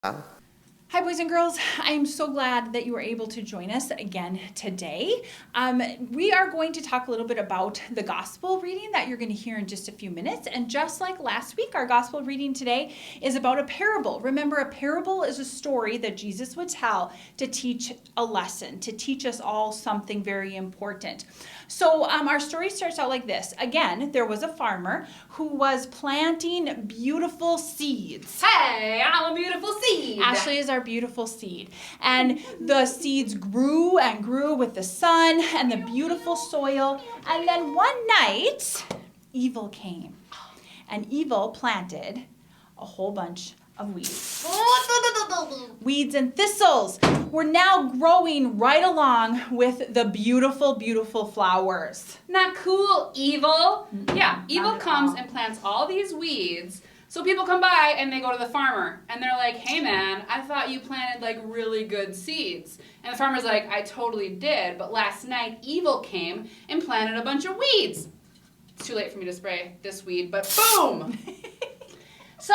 Hi, boys and girls. I am so glad that you were able to join us again today. We are going to talk a little bit about the gospel reading that you're going to hear in just a few minutes. And just like last week, our gospel reading today is about a parable. Remember, a parable is a story that Jesus would tell to teach a lesson, to teach us all something very important. So our story starts out like this. Again, there was a farmer who was planting beautiful seeds. Hey, I'm a beautiful seed. Ashley is our beautiful seed. And the seeds grew and grew with the sun and the beautiful soil. And then one night, evil came. And evil planted a whole bunch of weeds. Weeds and thistles were now growing right along with the beautiful, beautiful flowers. Not cool, evil. Yeah, evil at comes all. and plants all these weeds. So people come by and they go to the farmer and they're like, hey man, I thought you planted like really good seeds. And the farmer's like, I totally did, but last night evil came and planted a bunch of weeds. It's too late for me to spray this weed, but boom! So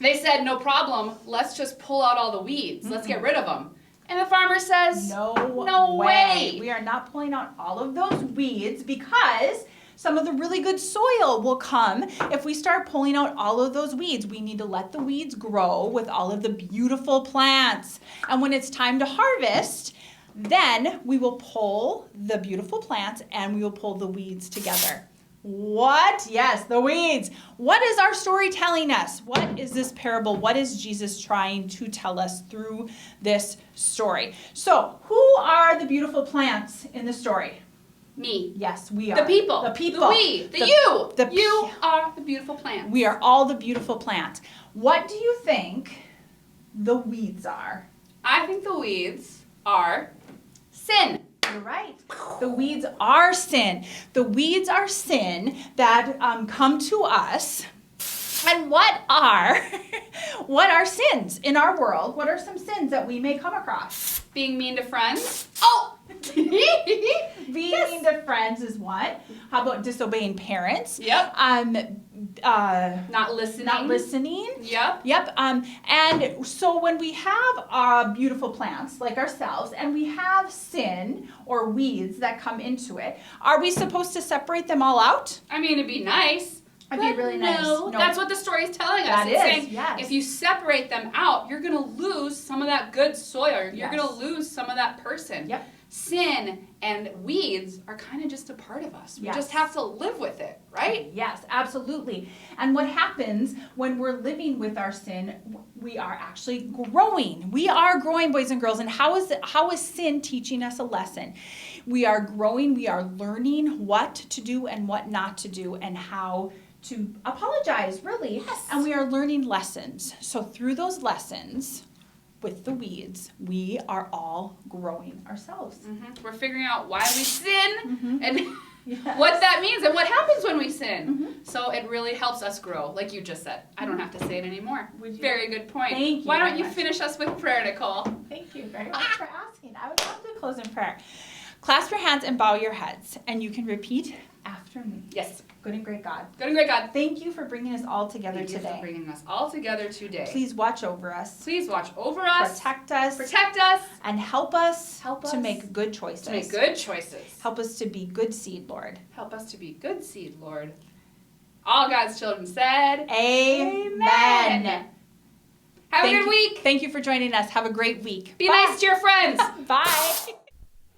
they said, no problem, let's just pull out all the weeds. Let's get rid of them. And the farmer says, No way. We are not pulling out all of those weeds because some of the really good soil will come if we start pulling out all of those weeds. We need to let the weeds grow with all of the beautiful plants. And when it's time to harvest, then we will pull the beautiful plants and we will pull the weeds together. What? Yes, the weeds. What is our story telling us? What is this parable? What is Jesus trying to tell us through this story? So, who are the beautiful plants in the story? Me. Yes, we are. The people. The people. The we. The you. the You are the beautiful plant. We are all the beautiful plants. What do you think the weeds are? I think the weeds are sin. You're right. The weeds are sin. The weeds are sin that come to us. And what are sins in our world? What are some sins that we may come across? Being mean to friends. Oh! Being to friends is what? How about disobeying parents? Yep. Not Not listening. listening. Yep. Yep. And so when we have beautiful plants like ourselves and we have sin or weeds that come into it, are we supposed to separate them all out? I mean, it'd be nice. It'd be but really nice. No, that's what the story's telling us. That It's is, saying yes. if you separate them out, you're going to lose some of that good soil. You're Yes. going to lose some of that person. Yep. Sin and weeds are kind of just a part of us. We Yes. just have to live with it, right? Yes, absolutely. And what happens when we're living with our sin, we are actually growing. We are growing, boys and girls. And how is sin teaching us a lesson? We are growing. We are learning what to do and what not to do and how to apologize, really. Yes. And we are learning lessons. So through those lessons with the weeds, we are all growing ourselves. We're figuring out why we sin and Yes. what that means and what happens when we sin. So it really helps us grow, like you just said. I don't have to say it anymore. Would you? Very good point. Thank you Why don't very you much. finish us with prayer, Nicole? Thank you very much for asking. I would love to close in prayer. Clasp your hands and bow your heads, and you can repeat after me. Yes. Good and great God, Good and great God. thank you for bringing us all together Thank you today. for bringing us all together today. Please watch over us, Please watch over us, protect us, and help us Help to us make good choices. to make good choices. Help us to be good seed, Lord. Help us to be good seed, Lord. All God's children said, Amen. Have a good week. Thank you for joining us. Have a great week. Be Bye. nice to your friends. Bye.